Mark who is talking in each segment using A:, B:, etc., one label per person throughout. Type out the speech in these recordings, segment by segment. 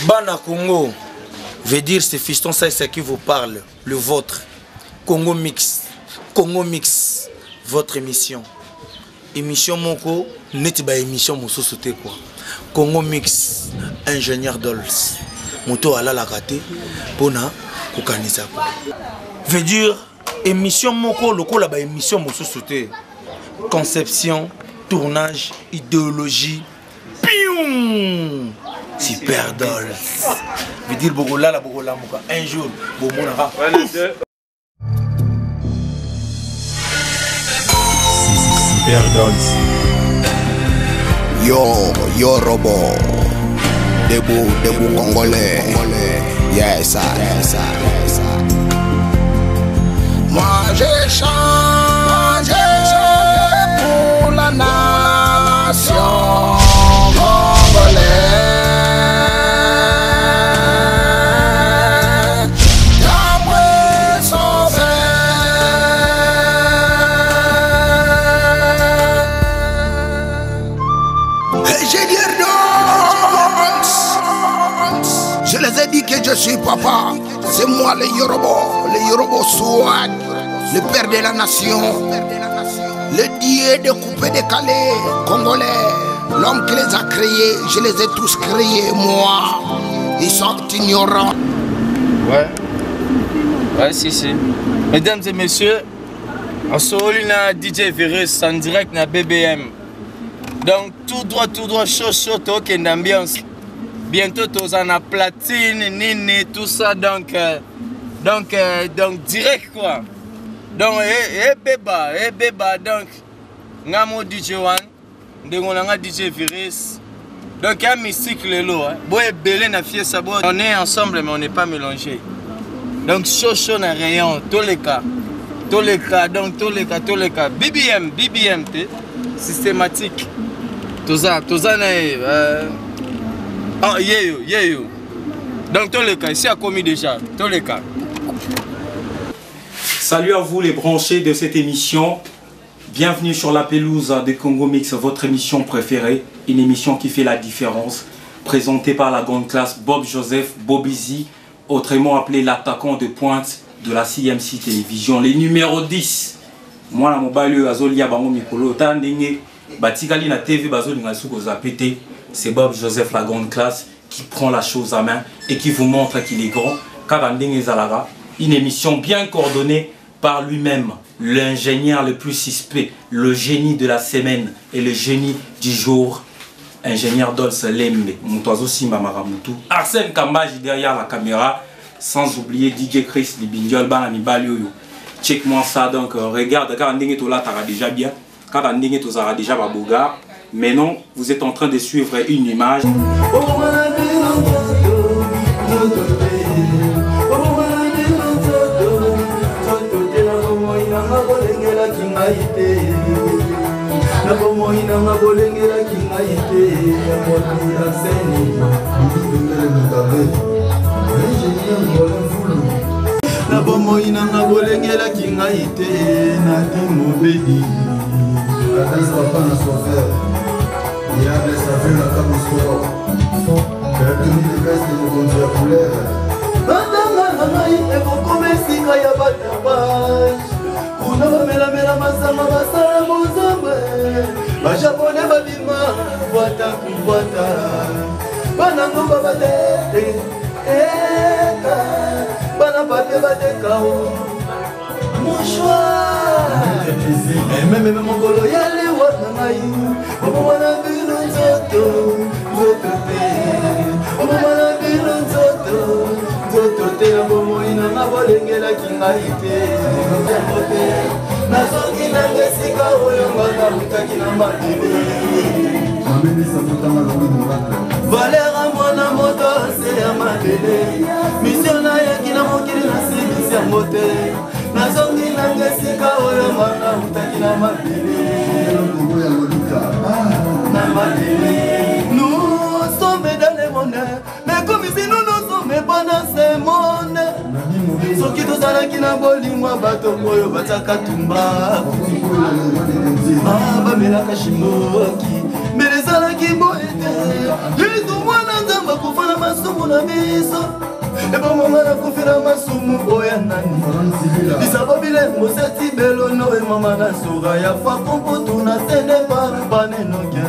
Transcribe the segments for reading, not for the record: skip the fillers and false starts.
A: Bana Congo veut dire c'est fiston, ça c'est qui vous parle, le vôtre. Congo Mix, votre émission. Émission Moko, n'est pas émission Mousso sauté quoi. Congo Mix, ingénieur Dolls. Moto ala la raté, pona, kokanisa quoi. Veut dire émission Moko, loko la ba émission Mousso sauté. Conception, tournage, idéologie, pium! Super Dolls. Veut dire Bogola la Bogola Moka. Un jour, Bomonara.
B: Super Dolls.
C: Yo robot. Debout congolais. Yes, yes. Moi j'ai changé pour la nation congolaise. Je les ai dit que je suis papa. C'est moi le Yorobo Swag, le père de la nation, le dieu de couper décalé, congolais, l'homme qui les a créés, je les ai tous créés, moi. Ils sont ignorants.
D: Ouais, si. Mesdames et messieurs, on se relie dans DJ Virus en direct dans BBM. Donc tout droit, chaud, ok, d'ambiance. Bientôt tous en a platine, nini, tout ça, donc direct quoi. Donc beba, donc ngamo DJ One, on DJ Virus. Donc il y a mystique le lot, on est ensemble mais on n'est pas mélangés. Donc chaud dans rayon, tous les cas, BBM, systématique. Tout ça, yo. Donc tous les cas, ici a commis déjà, tous les cas.
B: Salut à vous les branchés de cette émission. Bienvenue sur la pelouse de Congo Mix, votre émission préférée. Une émission qui fait la différence. Présentée par la grande classe Bob Joseph Bobizi, autrement appelé l'attaquant de pointe de la CMC Télévision. Les numéros 10. Moi, la mobile Azolia Bango Mikolo, Tandenge, Batikali na TV Bazolinga Suko Zapete. C'est Bob Joseph, la grande classe, qui prend la chose à main et qui vous montre qu'il est grand. Karandenge Zalara, une émission bien coordonnée par lui-même, l'ingénieur le plus suspect, le génie de la semaine et le génie du jour, ingénieur Dolls Lembe, Moutoazo Simba Maramutu, Arsène Kambaji derrière la caméra, sans oublier DJ Chris Libindiol Banami Balioyo. Check-moi ça donc, regarde, Karandenge Tola t'aura déjà bien, Karandenge Tozara déjà Baboga. Mais non, vous êtes en train de suivre une image.
E: Il a laissé faire la carte au sport. Il a tenu les vestes de nos conduits couleurs. Même mon golo yale wanai, omwana bino nzoto, omwana bino nzoto te bomo ina mabolengela kingaite, nazoki nangesika oyo ngaka mutaki na matele. Valera mwana moto se ya matele, misiona yaki na mokili na sisi ya mote. Nazongi nangesika oyo mwana mutaki na matele. Nous sommes dans le monde, mais comme si nous ne sommes pas dans ce monde. Soki tozalaki na bolingwa bato oyo bataka tumba. Bamelaka shimoki, mais ezalaki boye te. Yesu mwana nzamba kufana masumu na biso Eba mama na kufira masumu oya nani Isabo bile moseti belono e mama na sura ya fa komputu na sende pa baneno ke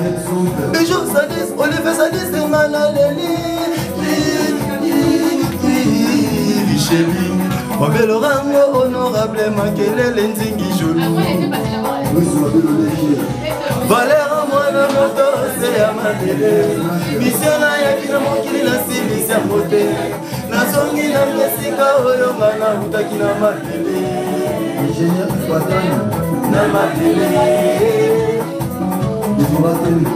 E: Bijou sadis, Olivier sadis e ngana leli Richeli Mabelo rango honorable makelele nzingi joli Valera mwana moto se ya madele Misiona ya kina mokili na silisi ya mote Nazongi na mnesika oyo ngana utaki na madele Na madele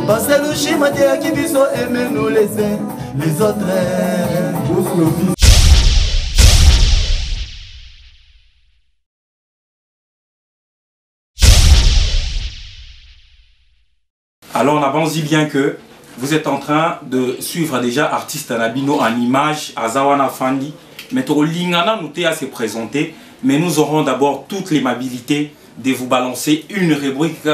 E: Parce le schéma de qui biso aime nous les uns les autres
B: Alors on avance dit bien que vous êtes en train de suivre déjà artiste Nabino en image, Azawana Fandi. Mais Lingana nous à se présenter, mais nous aurons d'abord toute l'aimabilité de vous balancer une rubrique.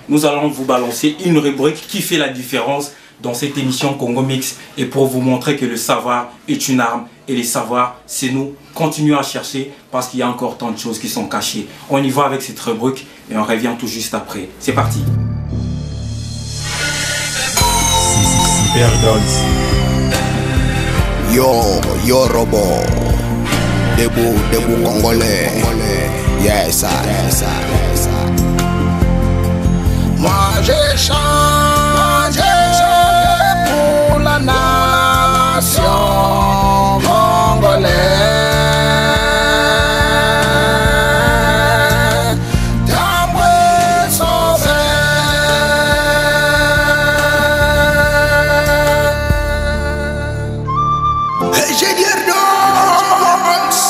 B: Nous allons vous balancer une rubrique qui fait la différence dans cette émission Congo Mix et pour vous montrer que le savoir est une arme et les savoirs, c'est nous. Continuons à chercher parce qu'il y a encore tant de choses qui sont cachées. On y va avec cette rubrique et on revient tout juste après. C'est parti.
F: Super Dolls.
C: Yo robot. Debout congolais. Yes, yes, yes. Moi j'ai changé pour la nation congolaise. D'amour sauvé. Ingénieur Dance.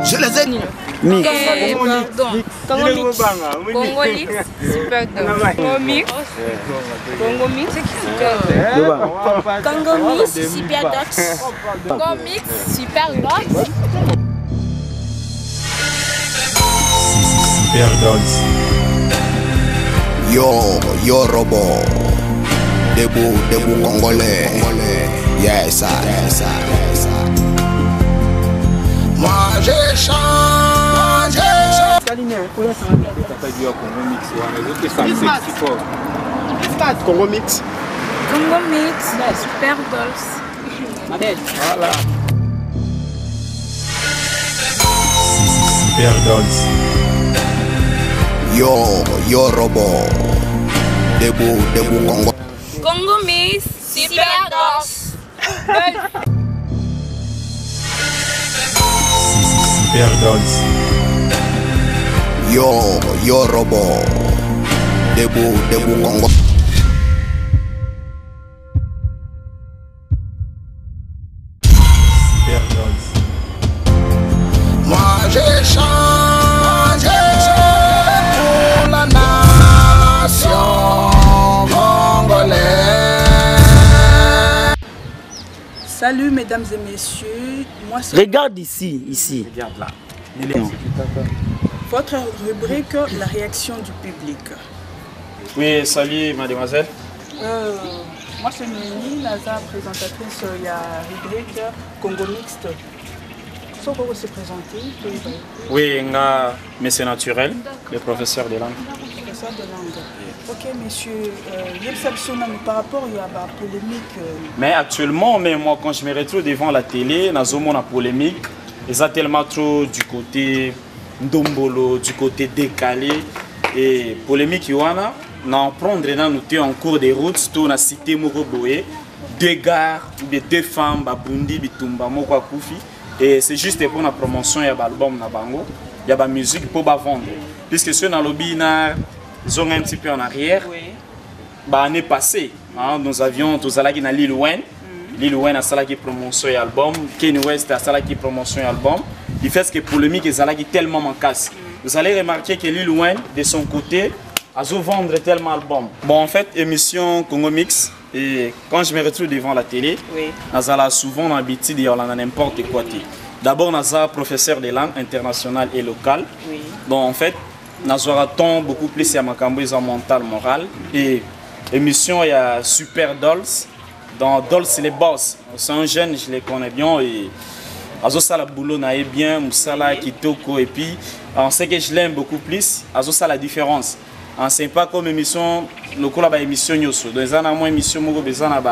C: Je les ai dit.
G: Mix. Congo Mix. Congo Mix. Super Dance. Congo Mix. Congo Mix. Congo Mix. Super Dance. Congo Mix. Super Dance.
F: Super Dolls.
C: Yo robot. Debout congolais. Yes, yes, yes. Moi j'ai changé.
D: Congo Mix.
G: Congo Mix. Super Dolls.
D: Voilà.
F: Super Dolls.
C: Yo robot. Debout Congo.
G: Congo Mix. Super Dolls.
F: Super Dolls.
C: Yo robot. Debout Congo.
F: Super Dolls.
C: Moi j'ai changé pour la nation congolaise.
H: Salut mesdames et messieurs, moi c'est
I: Regarde ici.
B: Regarde là.
H: votre rubrique, la réaction du public.
D: Oui, salut mademoiselle.
H: Moi c'est Noémie, Naza, présentatrice, il y a rubrique Congo Mixte. Soit vous se présenter,
D: Oui, nga monsieur naturel, le professeur de langue.
H: professeur de langue. Ok messieurs, par rapport il y a la polémique.
D: Mais actuellement, même moi quand je me retrouve devant la télé, dans une polémique, ils ont tellement trop du côté Ndombolo, du côté décalé et polémique Yoana, n'en prendre dans nous en cours de route, tout na cité Moroboé, deux gars, deux femmes, Babundi, Bitumba, Mokwa Koufi. Et c'est juste pour la promotion, il y a l'album na bango, il y a la musique pour vendre. Puisque ceux dans le lobby, ils ont un petit peu en arrière. L'année passée, nous avions tous allés dans Lil Wayne. Lil Wayne a salaki promotion et album. Kanye West a salaki promotion et album. Il fait ce que polémique est salaki tellement mancasse. Vous allez remarquer que Lil Wayne, de son côté, a vendre tellement d'albums. Bon, en fait, émission Congo Mix. Et quand je me retrouve devant la télé, nous avons souvent l'habitude de dire n'importe quoi. D'abord, nous sommes professeur de langue internationale et locale. Bon, en fait, nous avons beaucoup plus à ma mental, moral. Et
I: émission, il y a Super Dolls. Dans Dolls, les boss. C'est un jeune, je les connais bien. Et Azosala Boulot naïe bien, Moussala Kitoko. Et puis, on sait que je l'aime beaucoup plus. Azosala la différence. C'est pas comme émission, le coup là, émission Nyoso. Donc, ils ont une émission, ils ont une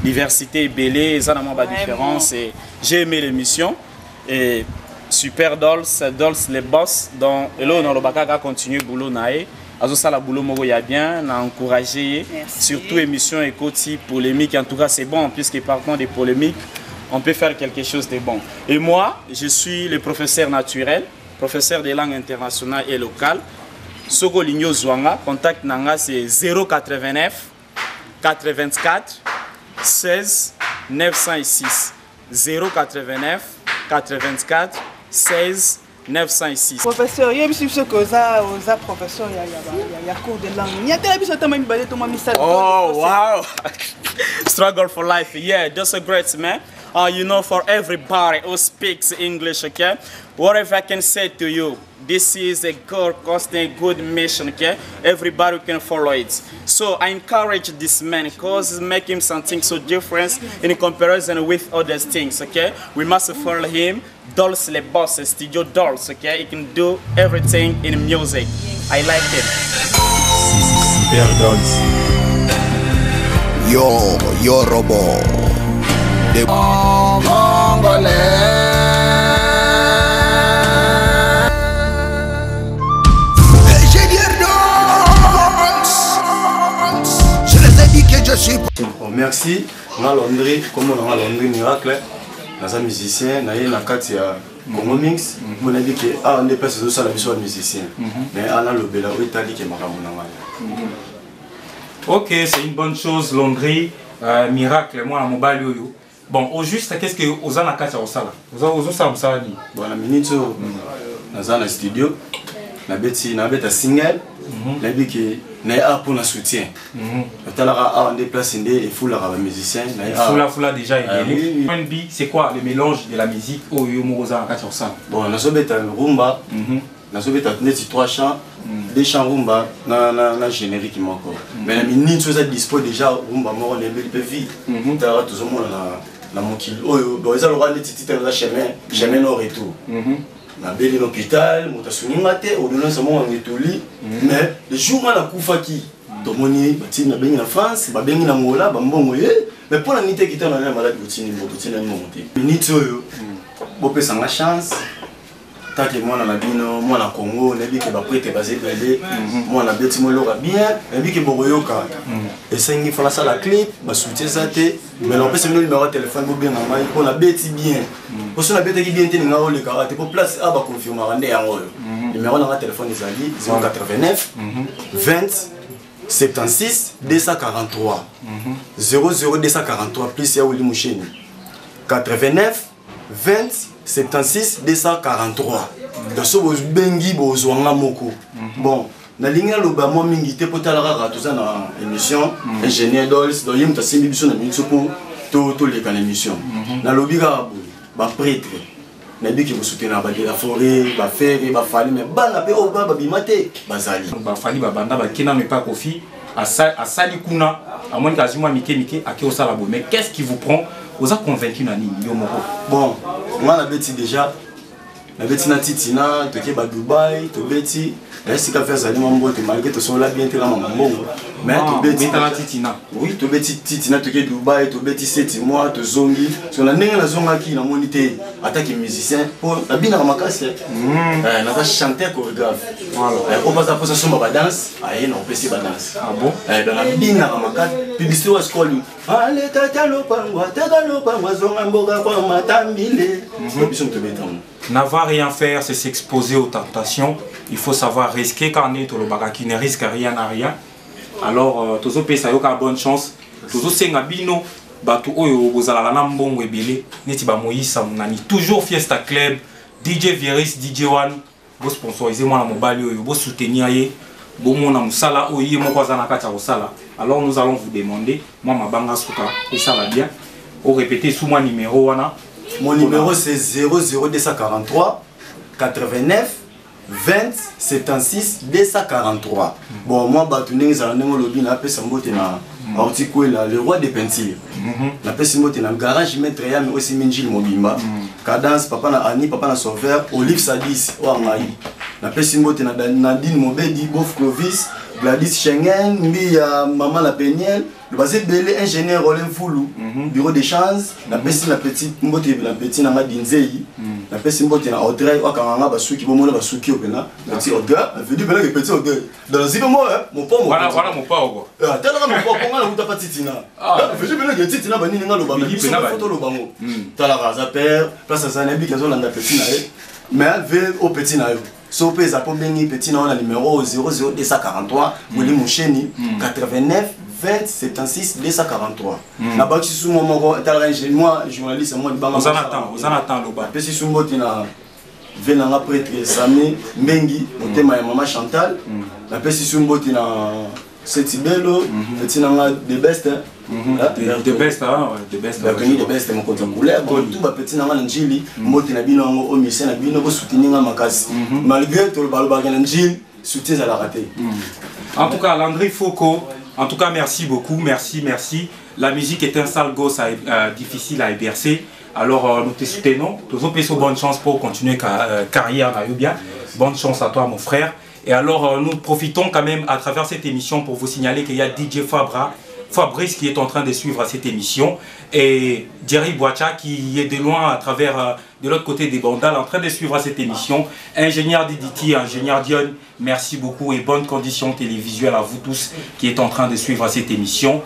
I: diversité belée, ils ont une différence. J'ai aimé l'émission. Et Super Dolls, Dolls, les boss. Donc, et là, on a le bac continuer Boulot naïe. Azosala Boulot Mogo ya bien, on a encouragé. Surtout émission et côté polémique. En tout cas, c'est bon, puisque partant des polémiques, on peut faire quelque chose de bon. Et moi, je suis le professeur naturel, professeur des langues internationales et locales. Soko Ligno Zwanga, contact Nanga c'est 089 84 16 906. 089 84 16 906.
H: Professeur, il y a aussi ce que ça, professeur, il y a cours de langue. Il y a des choses qui
I: oh wow! Struggle for life, yeah, that's a great man. You know, for everybody who speaks English, okay? Whatever I can say to you, this is a good, constant, good mission, okay? Everybody can follow it. So I encourage this man because he's making something so different in comparison with other things, okay? We must follow him. Dolls le boss, Studio Dolls, okay? He can do everything in music. I like him.
F: Super Dolls.
C: Yo robot. De Congolais. Je les ai dit que je suis.
J: Bon, merci. On a Londré, comme on a Londré Miracle. Nous sommes musiciens, nous avons une carte Congo Mix. On a dit que on dépasse tout ça la mission de musicien. Mais on a le Bela Italie qui est marrant.
B: Ok, c'est une bonne chose, Londré, Miracle, moi, mon balio. Bon, au juste, qu'est-ce que vous avez fait au sala? Vous avez fait au sala?
J: Bon, la minute, nous avons un studio, nous avons un single, nous avons pour le soutien. Nous avons déplacé et fou la musicien.
B: Fou déjà est R&B, c'est quoi le mélange de la musique au Yomoza au sala?
J: Bon, nous avons un rumba, nous avons 3 chants, 2 chants rumba, na générique encore. Mais la minute, nous avons disposé déjà rumba, on est belle vie. Nous avons tout le monde na mokili oyo boza lo rwanda titite na chemin no retour na beli l'hôpital motasunga te o donna samo ngituli mais le jour na kufa ki domoni bati na bengi na France ba bengi na ngola ba mbongo mais pour la nité qui tana na malade botini na monter minute oyo bo pesa nga chance tant que moi na bino moi na Congo na bi ke ba prêter basé belé moi na beti mo loka bien na bi ke boyoka et sengi fala ça la clip ba soutien ça te mais on peut se numéro de téléphone pour bien na mai pour na beti bien pour ça na beti bien te nga ole karate pour place a ba confirmer rande yango numéro na téléphone ezali 089 20 76 243 00 243 plus ya Willy Moucheni 89 20 76 243. De ce que bengi bozwanga moko. Bon, na linga loba mo mingi te potalara tout ça na émission ingénieur Dolls do yim ta simbi biso na minso pour to les kan émission. Na lobiga ba prêtre. Na bi ki bo soutenir ba de la forêt, ba faire, ba fali mais ba na pe o ba bimate bazali.
B: Ba fali ba banda ba kina me pas kofi à sali kuna à moins quasiment mike à qui au salabo. Mais qu'est-ce qui vous prend? Vous avez convaincu Nani Yomoko?
J: Bon, moi la bêtise déjà. La bêtise na titina, tu es à Dubaï, tu bêtise. Et si tu as fait ça, tu malgré que tu sois là bien, tu es là, mais tu bêtise na titina. Oui, tu bêtise titina, tu es à Dubaï, tu bêtise 7 mois, tu zongi. Sur la nègre, la zonga qui n'a monité, attaque musicien. Pour la bine à ma casse, on a chanté chorégraphe. On passe à poser sur ma danse, on peut se danse.
B: Ah bon?
J: Dans la bine à ma casse, publicité au scroll. Allez, tatalo pangwa, zonga mboga kwa matambile.
B: N'avoir rien faire, c'est s'exposer aux tentations. Il faut savoir risquer quand on est au baga qui ne risque rien à rien. Alors, tous les pays, ça y a bonne chance. Tous les bino, batu oyo bozala na mbongo ebele, neti ba Moïse Nani. Toujours Fiesta Club, DJ Viris, DJ One, vous sponsorisez moi na mobali oyo, vous soutenir ye, bon mon musala oyo mo kwa na kata osala. Alors nous allons vous demander, moi ma banga suka, et ça va bien. Au répéter sous mon numéro wana.
J: Mon numéro c'est 00243 89 20 76 243. Bon, moi, Batouné, Zalandemo Lobby, n'a pas samboté na Articuela, le roi des peintures. N'a pas samboté na garage maître ya, mais aussi Minjil Mobimba. Cadence, papa na Annie, papa na Sauveur, Olive Sadis, Ouangaï. N'a pas samboté na Nadine Mobedi, Bof Clovis, Gladys Schengen, Mia Maman la Peniel, le basé belé ingénieur Roland Foulou, bureau d'échange, la petite mbote la petite nanga Dinzei, la petite mbote na Audrey Wakanga basuki bomona basuki opena, petit Audrey, veut dire que petit Audrey. Dans le zibo moi, mon pas
B: voilà mon pas quoi.
J: Ah, tellement mon pas comment la huta patitina. Ah, veut dire que titina bani nga lo bama, c'est une photo lo bango. Tala raza père, place ça na bi kazo landa petit na e. Mais veut au petit na yo. Sopé za pombengi petit na on numéro 00243, Moli Moucheni 89 20 76 243. Na baki sous mon moko moi journaliste moi banga.
B: Vous en attend loba.
J: Pesi sous mboti na venanga prêtre Samé Mbengi, motema ya maman Chantal. Na pesi sous mboti na Setibelo, petit nanga the best.
B: The best the best.
J: La connu the best mon côté couleur. Bon tout ba petit nanga njili, mboti na bino ngo o mission na bino ko soutenir makasi. Malgré tout le baloba na njili, soutien à la raté.
B: En tout cas, Landry Foucault, en tout cas, merci beaucoup, merci. La musique est un sale gosse difficile à héberger. Alors, nous te soutenons. Tous aux bonne chance pour continuer carrière à Yubia. Bonne chance à toi, mon frère. Et alors, nous profitons quand même à travers cette émission pour vous signaler qu'il y a DJ Fabrice qui est en train de suivre cette émission. Et Jerry Boacha qui est de loin à travers, de l'autre côté des Gondales, en train de suivre cette émission. Ingénieur Diditi, ingénieur Dion, merci beaucoup et bonnes conditions télévisuelles à vous tous qui êtes en train de suivre cette émission.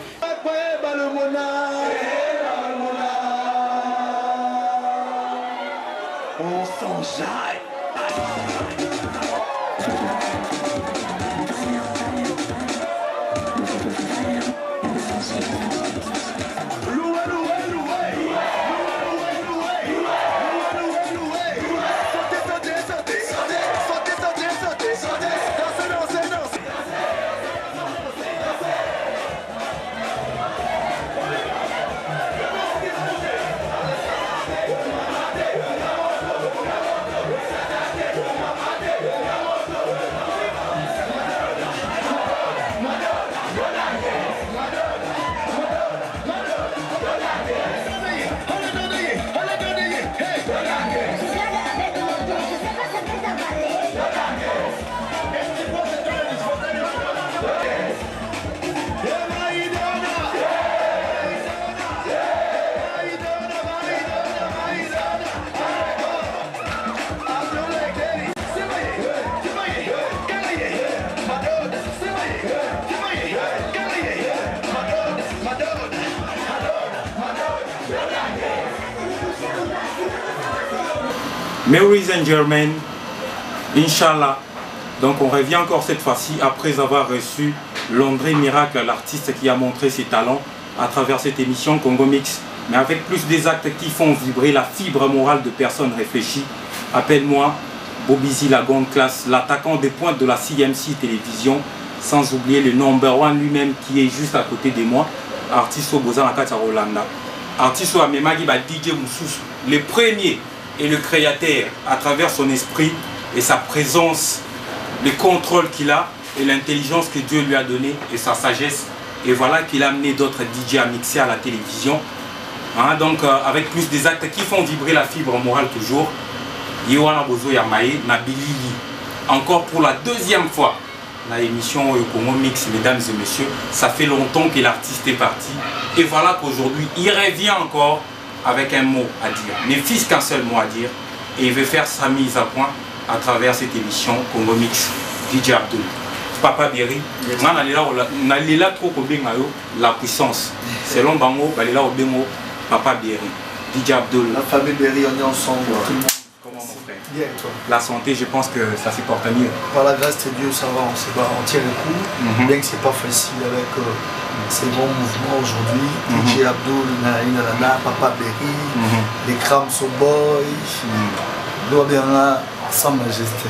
B: Ladies and gentlemen, Inch'Allah. Donc on revient encore cette fois-ci après avoir reçu Landry Miracle, l'artiste qui a montré ses talents à travers cette émission Congo Mix, mais avec plus des actes qui font vibrer la fibre morale de personnes réfléchies. Appelle-moi Bobizi la grande classe, l'attaquant des pointes de la CMC Télévision, sans oublier le number one lui-même qui est juste à côté de moi, artiste Bozan Akata Rolanda. Artiste Amemagi DJ Moussous, le premier et le créateur à travers son esprit et sa présence, le contrôle qu'il a et l'intelligence que Dieu lui a donnée et sa sagesse. Et voilà qu'il a amené d'autres DJ à mixer à la télévision. Hein, donc avec plus des actes qui font vibrer la fibre morale toujours. Yoana Bozo Yamae, Nabilili. Encore pour la deuxième fois, la émission Congo Mix, mesdames et messieurs. Ça fait longtemps que l'artiste est parti. Et voilà qu'aujourd'hui, il revient encore avec un mot à dire, mais fils qu'un seul mot à dire, et il veut faire sa mise à point à travers cette émission Congo Mix, DJ Abdul. Papa Berry, on a là trop la puissance. Selon Bango, là au Bengo, Papa Berry, DJ Abdul.
K: La famille Berry, on est ensemble.
B: Comment mon frère?
K: Bien et toi?
B: La santé, je pense que ça se porte mieux.
K: Par la grâce de Dieu, ça va, on tient le coup. Bien que c'est pas facile avec ces bons mouvements aujourd'hui. DJ Abdul, Nana, Papa Berry, les Crams au Boy, L'Odéana, sans majesté.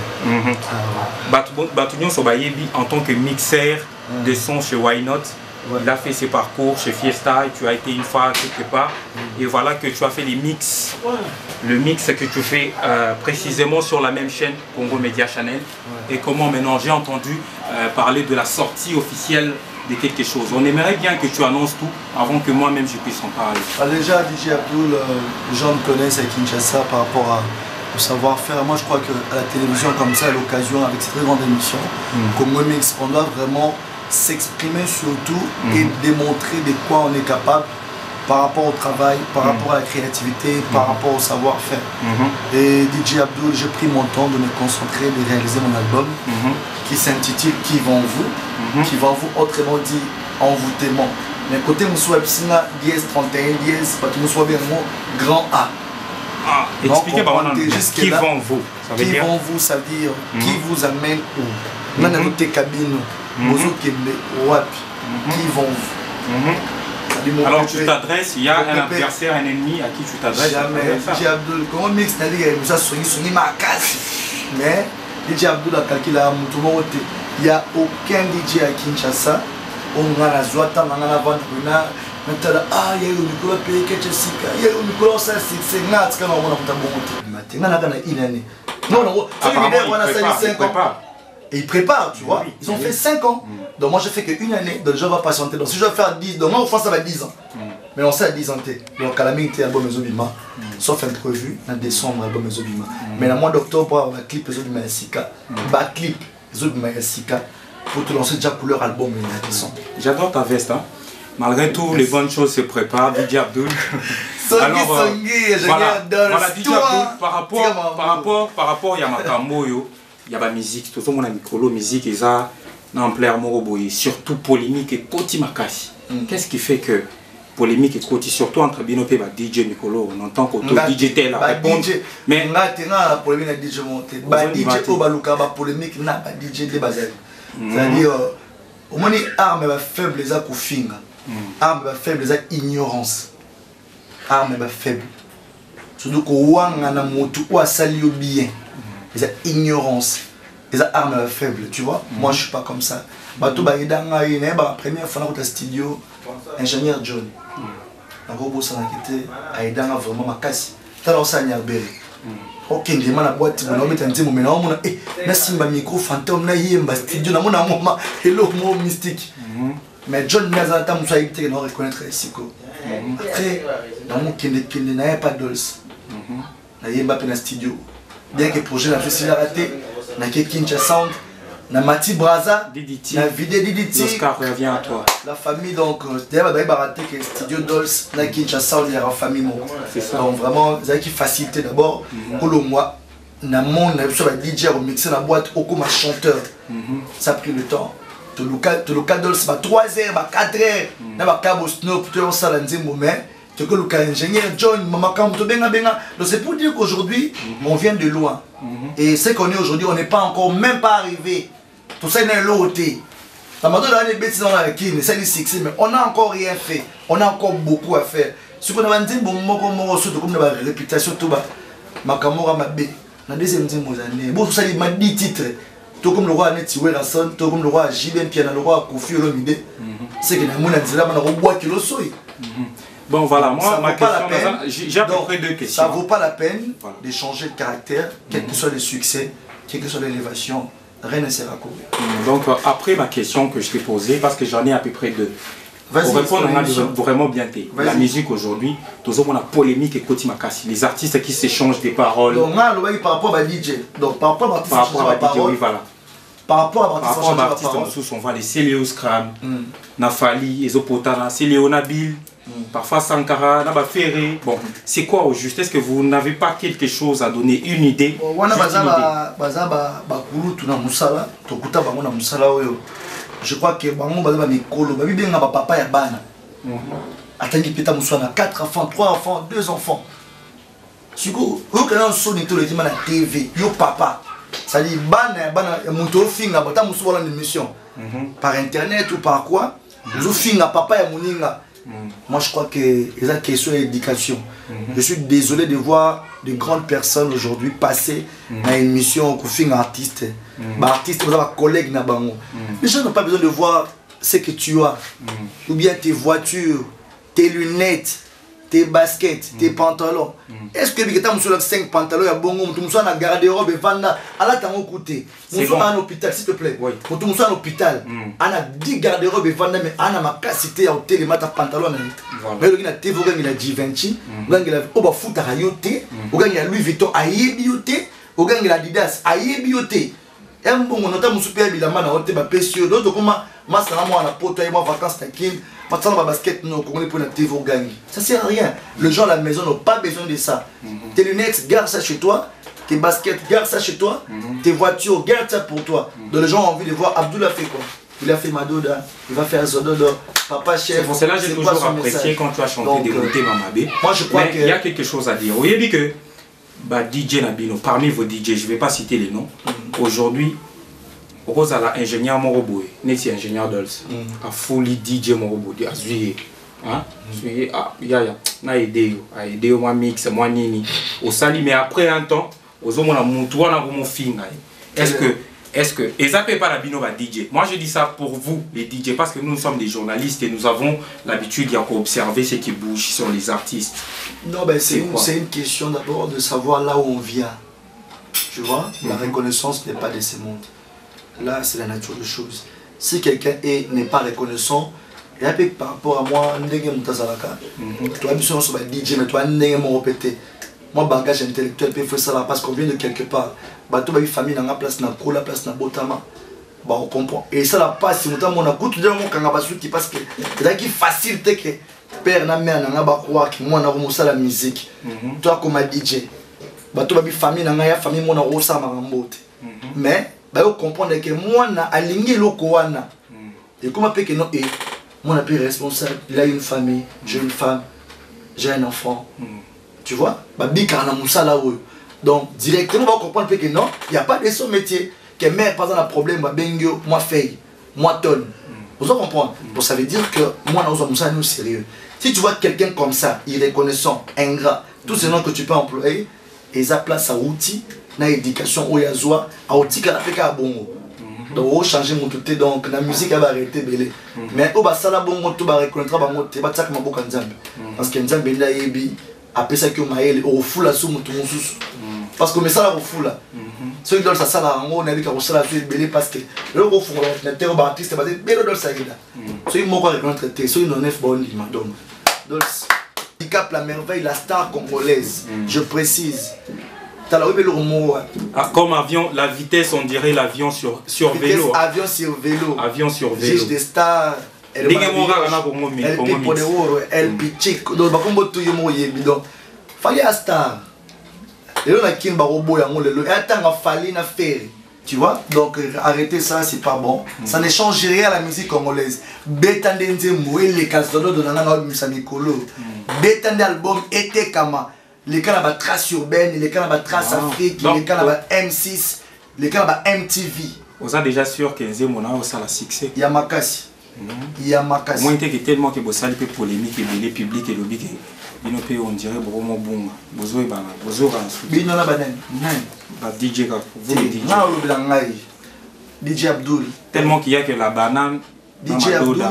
B: Batunion Sobayebi en tant que mixeur de son chez Why Not, Il a fait ses parcours chez Fiesta et tu as été une fois quelque part. Et voilà que tu as fait les mix. Le mix que tu fais précisément sur la même chaîne, Congo Media Channel. Et comment maintenant j'ai entendu parler de la sortie officielle de quelque chose. On aimerait bien que tu annonces tout avant que moi-même je puisse en parler.
K: Déjà, DJ Abdul, les gens me connaissent à Kinshasa par rapport au savoir-faire. Moi, je crois qu'à la télévision comme ça, à l'occasion, avec cette très grande émission, Congo Mix, on doit vraiment s'exprimer surtout et démontrer de quoi on est capable par rapport au travail, par rapport à la créativité, par rapport au savoir-faire. Et DJ Abdul, j'ai pris mon temps de me concentrer, de réaliser mon album qui s'intitule Qui vont vous, qui vont vous, autrement dit envoûtement. Mais côté Moussouab Sina, dièse 31, dièse, parce que Moussouab bien grand A.
B: Expliquez-moi qui vont vous.
K: Qui vont vous, ça veut dire qui vous amène où. Nous avons des cabines, qui vont vous.
B: Alors tu t'adresses, il y a un adversaire, un ennemi à qui tu t'adresses.
K: Jamais. DJ Abdul, comment mix nous a soigné ma casse. Mais DJ Abdul a calculé à Moutoumorote. Il n'y a aucun DJ à Kinshasa. On a la joie, on a la vente. Ah, il y a eu Nicolas Péké, Jessica, il y a eu Nicolas Sassi, c'est Nat, quand on a monté. Maintenant, il y a une année. Non, non, on a sali 5 ans. Et ils préparent, tu vois. Ils ont fait 5 ans. Donc moi, je fais qu'une année. Donc je vais patienter. Donc si je vais faire 10, donc moi, en France, ça va 10 ans. Mais on sait à 10 ans. Donc à la minute, album Ezobima. Sauf un prévu, en décembre, album Ezobima. Mais le mois d'octobre, on va clip Ezobima Yassika. Bah, clip Ezobima Yassika. Pour te lancer déjà couleur album en décembre.
B: J'adore ta veste, hein. Malgré tout, les bonnes choses se préparent. DJ Abdul. Alors, voilà, DJ Abdul, par rapport à Yamakambo, il y a la musique, tout le monde a micro, musique, ils ont ampleur moroboy, surtout polémique et Koti Makasi. Qu'est-ce qui fait que polémique et Koti, surtout entre Binope et DJ Mikolo, on entend qu'auto DJ tel a répondu. Mais
K: la polémique avec DJ Monté, DJ Obaluka, la polémique n'a pas DJ de Bazali. C'est-à-dire, au moins, l'arme est faible, les akoufinga. Arme faible, les ignorance. Arme faible. Surtout que Wangana Motu ou Asali bien. Les ignorance. Les armes faibles, tu vois. Moi je suis pas comme ça. Bato ba idanga ine ba première fois dans le studio ingénieur John. Na robo ça nakité aidanga vraiment makasi. Tala osanya bere. OK, je na boîte na obeta ndimo mena omona na simba micro fantôme na yemba studio na mona moma hello mo mystique. Mais John Nazata Moussa Ibté non reconnaître ici ko. Après dans mon kende na pas Dolls. Na yemba pe na studio. Bien que le projet n'a pas raté, na Kinshasa Sound, na Mati Braza, na Vidé Diditi.
B: Oscar revient à toi.
K: La famille donc, d'ailleurs, il va rater que Studio Dolls, na Kinshasa Sound, il y a une famille. C'est ça. Donc vraiment, ça qui facilité d'abord. Pour le mois, na mon, na sur la DJ au mixer la boîte au comme un chanteur. Ça a pris le temps. Tout le cas Dolls, 3 heures, 4 heures, na ba cabo Snoop, tout ça là nzembo mais. Que le cas ingénieur John, Maman Kamto Benga Benga. Donc c'est pour dire qu'aujourd'hui, on vient de loin. Et ce qu'on est aujourd'hui, on n'est pas encore, même pas arrivé. Tout ça est l'auté. La mode de l'année bêtise dans la qui c'est du succès, mais on n'a encore rien fait. On a encore beaucoup à faire. Ce qu'on a dit, bon, moi, surtout comme la réputation, tout bas. Makamora Mabé, la deuxième année. Bon, tout ça, il m'a dit titre. Tout comme le roi Neti Werasson, tout comme le roi Jibem Piana, le roi Kofi Olomide. C'est que les gens disent là, on a bois qui le soy.
B: Bon voilà, moi ma question, j'ai à peu près 2 questions.
K: Ça ne vaut pas la peine de changer de caractère, quel que soit le succès, quelle que soit l'élévation, rien ne sert à courir.
B: Donc après ma question que je t'ai posée, parce que j'en ai à peu près 2. Pour répondre, on a vraiment bien été. La musique aujourd'hui, tout le monde a polémique et Koti Makasi. Les artistes qui s'échangent des paroles.
K: Donc là, par rapport à DJ. Donc par rapport à
B: DJ, oui voilà.
K: Par rapport à
B: l'artiste en dessous, on va laisser Léo Scram, Nafali, Ezopotana, c'est Léo Nabil. Parfois Sankara, Naba Ferré. Bon, c'est quoi au juste? Est-ce que vous n'avez pas quelque chose à donner, une idée?
K: Je crois que papa ya bana. Atangi peta muswana 4 enfants, 3 enfants, 2 enfants. Siko, quand on sonne tout le dit na TV, yo papa. Ça dit bana muto finga bata muswana une émission. Par internet ou par quoi? Zo finga papa ya muninga. Moi je crois que c'est une question d'éducation. Je suis désolé de voir de grandes personnes aujourd'hui passer dans une mission qu'on fait un artiste. Artiste, vous avez un collègue. Les gens n'ont pas besoin de voir ce que tu as, ou bien tes voitures, tes lunettes, tes baskets, tes pantalons. Est-ce que tu as 5 pantalons, il y a bon, tu as un garde-robe, et vanda, à la temps côté. Tu as un hôpital, s'il te plaît. Tu as un hôpital, on a 10 garde-robes, et vanda, mais on a ma capacité à hôtel, et ta pantalon. Mais il y a des gens qui ont dit Givenchy, il y a des gens qui ont foot à Yoté, il y a Louis Vuitton à Yébioté, il y a Adidas à Yébioté. Et bon, on a un super bilan à hôtel, d'autres comme moi, ça m'a la pote, moi, vacances tranquilles. Maintenant, ma basket, nous, on est pour la TV gagner. Ça sert à rien. Les gens à la maison n'ont pas besoin de ça. Tes lunettes, garde ça chez toi. Tes baskets, garde ça chez toi. Tes voitures, garde ça pour toi. Donc les gens ont envie de voir Abdoul a fait quoi. Il a fait Madoda, il va faire Zododo, Papa Chef.
B: C'est pour cela que j'ai toujours apprécié quand tu as chanté Dégoûté Mamabé.
K: Moi je crois
B: qu'il y a quelque chose à dire. Vous voyez que DJ Nabino, parmi vos DJ, je ne vais pas citer les noms, aujourd'hui, Rose à l'ingénieur Moroboy, n'est-ce ingénieur Dolce, a folie DJ Moroboy, a suivi. Il y a aidé, moi mix, moi nini, au sali, mais après un temps, aux hommes on a mon toit, on a mon film. Est-ce que, et ça peut pas la bino DJ. Moi je dis ça pour vous les DJ parce que nous sommes des journalistes et nous avons l'habitude d'observer ce qui bouge sur les artistes.
K: Non, ben c'est une question d'abord de savoir là où on vient. Tu vois, la reconnaissance n'est pas de ce monde. Là, c'est la nature des choses. Si quelqu'un n'est pas reconnaissant, et après par rapport à moi, toi, je suis DJ, mais toi, je moi, bagage intellectuel, il faut ça parce qu'on vient de quelque part. Bateau, ma famille, dans la place, dans la place, dans Botama. On comprend. Et ça, la passe, c'est mon écoute, qui parce que c'est facile que père, na mère, n'a pas croire que moi, on a la musique. Toi, comme DJ, bateau, ma famille, dans la famille, moi, on a ça, ma rambote. Mais, on comprend que moi, on a aligné le Kowana. Et comment peut que non, et moi, on a responsable. Il a une famille, j'ai une femme, j'ai un enfant. Tu vois, donc directement on va comprendre que non, il n'y a pas de son métier. Que mère pas un problème, moi feuille, moi tonne. Vous comprenez? Donc ça veut dire que moi nous sérieux. Si tu vois quelqu'un comme ça, irreconnaissant, ingrat, tous ces noms que tu peux employer, et ça place à outil, na éducation, ou yazoa, à outil qu'à la fait qu'à bongo. Donc on changer mon tout donc la musique elle va arrêter belé. Mais au bas ça la bongo tout va reconnaître ba moté, ba tsak maboko nzambe. Parce que nzambe là yebi après ça que maël au fou la sous mutu mususu parce que mais ça la au fou là ceux qui donnent ça là on a dit que ça la fait belé parce que le au fou la terre baptiste va dire belé dans ça là ceux qui m'ont pas reconnaître ceux qui n'ont neuf bon madame donc il cap la merveille la star congolaise je précise t'as la le mot
B: comme avion la vitesse on dirait l'avion sur vélo
K: avion sur vélo
B: juste
K: des stars elle pour des euros, elle pique. Donc, tout le monde est bidon. Fallait à star. Et là, qui est robot, il attend à fallir à faire. Tu vois? Donc, arrêtez ça, c'est pas bon. Ça ne change rien à la musique congolaise. Bétandé Nzemoué, les casdodo de Nana Musamikolo. Bétandé album était Kama. Les cas là-bas trace urbaine, les cas là-bas trace Afrique, les cas là-bas M6, les cas là-bas MTV.
B: Vous êtes déjà sûr que Nzemona a ça la succès?
K: Yamakasi. Yamakasi.
B: Moi, il tellement que vous savez que polémique et les publics et le big. On dirait vraiment bon. Vous avez DJ
K: DJ Abdoul.
B: Tellement qu'il y a que la banane.
K: DJ Abdoul.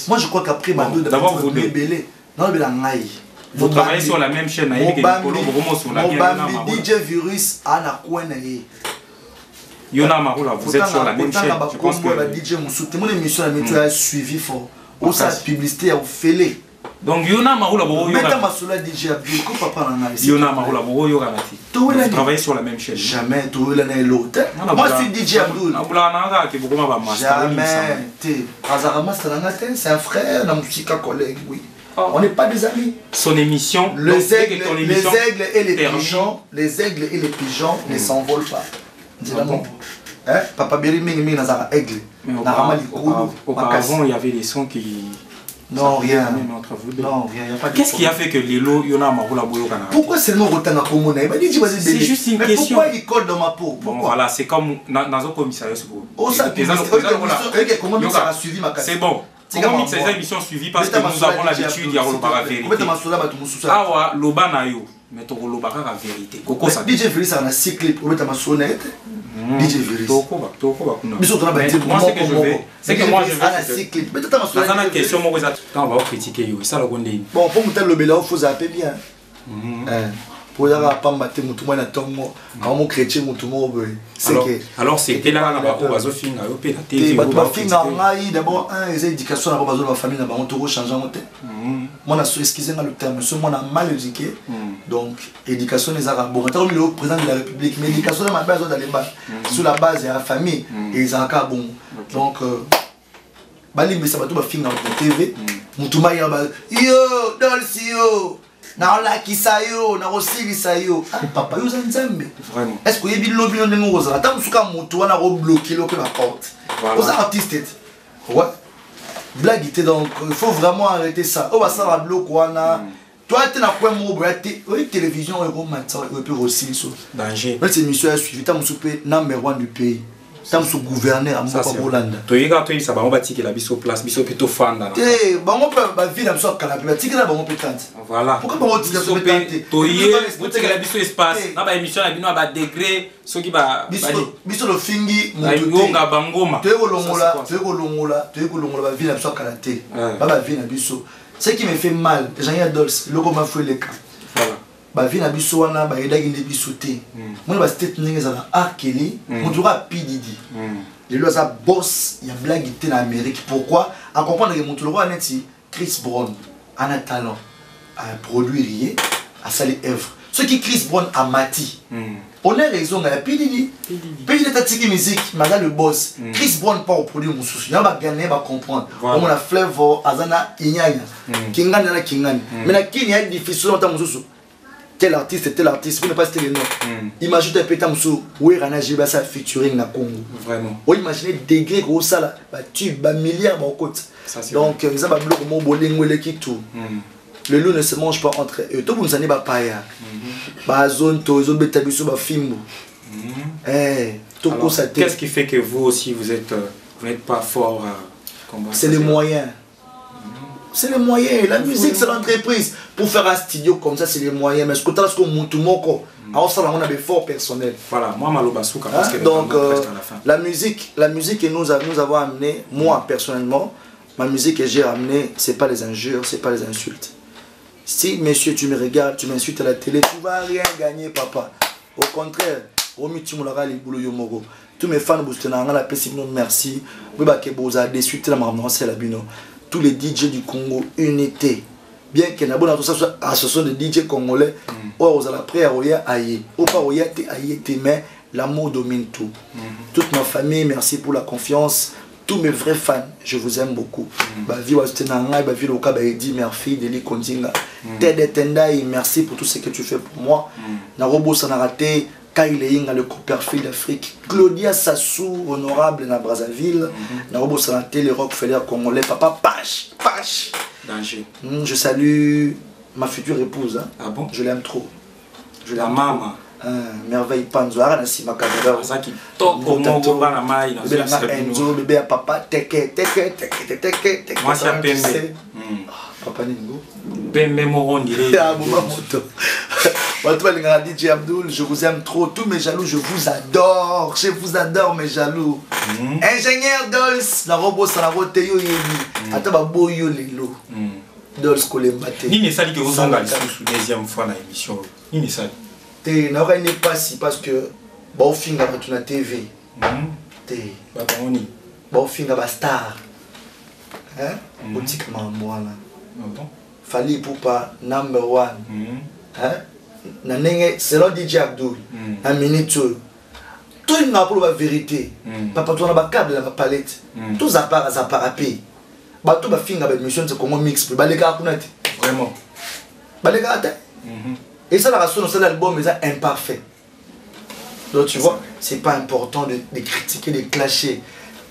K: Moi, je crois qu'après Madoula,
B: d'abord vous deux. Vous travaillez sur la même chaîne.
K: DJ Virus
B: Yona Maroula, vous êtes sur la même chaîne. Je pense que
K: DJ Moussouté, mon émission a suivi fort. Où ça publicité a fait.
B: Donc Yona Maroula, Yona Maroula, vous travaillez sur la même chaîne.
K: Jamais, tout le monde l'autre. Moi c'est DJ Abdoul. Jamais. C'est un frère, un musique collègue, oui. On n'est pas des amis.
B: Son émission,
K: les aigles et les pigeons ne s'envolent pas. Papa Béry Ming Nazara aigle.
B: Auparavant, il y avait des sons qui.
K: Non, rien.
B: Non, rien. Qu'est-ce qui a fait que Lilo Yona Maroula Boyokana?
K: Pourquoi seulement Rotana Komona?
B: C'est juste une question.
K: Pourquoi il colle dans ma peau?
B: Bon, voilà, c'est comme dans un commissariat.
K: Comment ça a suivi ma casse?
B: C'est bon. Comment mixer ces émissions suivies parce que nous avons l'habitude d'y avoir la vérité. Ah, Loba Nayo. Mais tu as la vérité.
K: DJ Félix a un cycle pour mettre ma sonnette. DJ Viris. Moi,
B: c'est que moi, je veux. Dans une question, moi, on va critiquer. Ça, le
K: bon, pour me le béla, il faut zapper bien. Pour y avoir pas maté moutouma na tongo, mon chrétien moutouma c'est que
B: alors c'est là on va finir au pays la TV
K: on va finir d'abord les éducations dans besoin de la famille on te changer mon moi na excusez le terme ce moi na mal éduqué donc éducation les arabes bon tant le président de la République mais éducation dans ma base dans les bas sur la base de la famille et ils ont cas bon donc bali mais ça va tout va finir dans TV moutouma yo dolcio na la kisayo na rosili sayo papa yo zanzambe
B: vraiment
K: est-ce que yebi lobby on ndenge ozala ta musuka moto wana ro bloquer lo que la porte aux artistes ouais blague était donc il faut vraiment arrêter ça on va ça la bloc wana toi tu n'as pas mo boité oui télévision et matin et puis rosili so
B: danger
K: mais c'est monsieur a suivi ta musupe number 1 du pays tam sous gouverneur à Mboka Bolanda
B: to yiga to ça ba on va tirer la biso place biso plutôt fanda
K: eh ba on peut ba ville am so kala ba tirer ba on peut tante
B: voilà
K: pourquoi ba on tirer
B: so pe to yé on tirer la biso espace na ba émission na bino ba degré soki ba
K: biso lo fingi
B: ngonga bangoma
K: to longola ba ville am so kala te ba ville na biso ce qui me fait mal Jean Dolce le comment fait les cas voilà ba vie na biso wana ba yeda ginde biso te mon ba state ninga za arkeli mon dura pididi le lo za boss ya blague te na Amérique pourquoi à comprendre que mon tout le roi neti Chris Brown a un talent à produire rien à saler œuvre ce qui Chris Brown a mati on a raison à pididi pididi ta tiki musique maga le boss Chris Brown pas au produire mon souci na ba gagner ba comprendre on a flavor azana inyanya kingani na kingani mais na kini est difficile on ta mon souci tel artiste, vous ne pas citer les noms. Imaginez un peu Tamsou, où est Rana Jibasa featuring na Congo.
B: Vraiment.
K: Ou imaginez degré gros ça là, bah tube, bah milliard mon côté. Donc ils ont pas bloqué mon bolingo le qui tout. Le loup ne se mange pas entre eux. Tout le monde s'en est pas paya. Bah zone to zone betabiso bah fimbo. Tout ça.
B: Qu'est-ce qui fait que vous aussi vous n'êtes pas fort
K: c'est les moyens. C'est les moyens, la musique c'est l'entreprise. Pour faire un studio comme ça, c'est les moyens. Mais ce que tu as, c'est que on a des forts personnels.
B: Voilà, moi, Malobasouka, parce que
K: donc, la musique que nous avons amené, moi personnellement, ma musique que j'ai amenée, c'est pas les injures, c'est pas les insultes. Si, monsieur, tu me regardes, tu m'insultes à la télé, tu vas rien gagner, papa. Au contraire, tous mes fans, merci. Tous les DJ du Congo, unité. Bien qu'il y ait une association de DJ congolais, on a prêt à aïe. On pas mais l'amour domine tout. Toute ma famille, merci pour la confiance. Tous mes vrais fans, je vous aime beaucoup. Merci pour tout ce que tu fais pour moi. Narobo Sanarate, Kaïleïnga, le père d'Afrique, Claudia Sassou, honorable na Brazzaville, Narobo Sanarate, le Rockefeller congolais, papa Pache.
B: Danger.
K: Je salue ma future épouse. Hein.
B: Ah bon?
K: Je l'aime trop.
B: Je l'aime maman.
K: Merveille Panzoara, Nassi Makabera.
B: Ça qui toque au monde, la maille.
K: Enzo, bébé à papa, teke.
B: Moi, c'est un Pembe.
K: Papa Ningo.
B: Pembe Moron, dirait.
K: Ah, Moto. DJ Abdul, je vous aime trop. Tous mes jaloux, je vous adore. Je vous adore, mes jaloux. Ingénieur Dolce, la robot, ça la rote yo yebi. Ataba boyo lelo. Dolce Kolembate.
B: Ni ça dit que vous avez la deuxième fois dans l'émission. Ni ça.
K: T'es n'aurait n'est pas si parce que bon finga va la TV. T'es.
B: Bah on y.
K: Bon finga va star. Hein? Politiquement moi là.
B: Bon.
K: Fali Poupa number 1. Hein? Nanenge selon DJ Abdul. Un minute. Tout il n'a pas la vérité. Papa toi na ba câble la palette. Tout ça part à payer. Bah tout ba finga ba mission c'est comment mix ba les gars kunati.
B: Vraiment.
K: Ba les gars et ça la raison de cet album est imparfait. Donc tu vois, c'est pas important de critiquer, de clasher.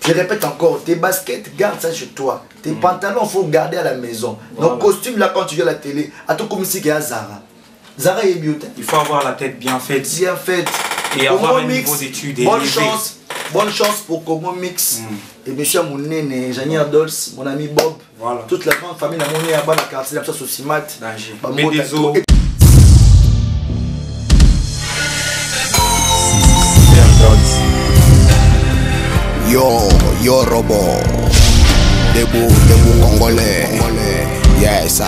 K: Je répète encore, tes baskets, garde ça chez toi. Tes pantalons, faut garder à la maison. Voilà. Nos costumes là quand tu viens à la télé, à tout comme si il y a Zara. Zara est mieux.
B: Il faut avoir la tête bien faite.
K: Bien faite.
B: Et avoir un niveau d'études.
K: Bonne chance pour Congo Mix. Et monsieur Mounene, Janier Dolce, mon ami Bob.
B: Voilà.
K: Toute la grande famille, on est à bas la quartier, la sur Simat.
B: Mais des os.
F: Super Dolce.
C: Yo robot. Debout congolais. Yes.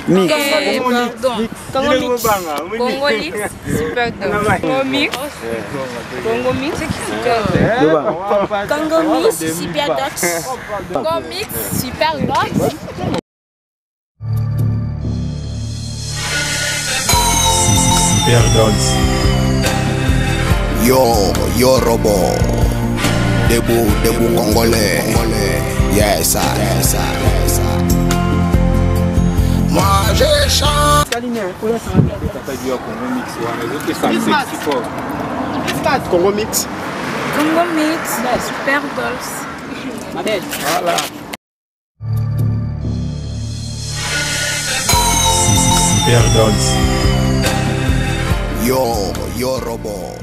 G: Mix. Pardon. Congo Mix. Congo Mix. Super Dolls. Congo Mix. Congo Mix.
L: Congo Mix. Super Dolls. Congo Mix. Super Dolls.
F: Super Dolls.
C: Yo robot. Debout congolais. Yes. Moi je chante.
D: Congo Mix.
G: Congo Mix. Super Dolls.
D: Voilà.
F: Super Dolls.
C: Yo robot.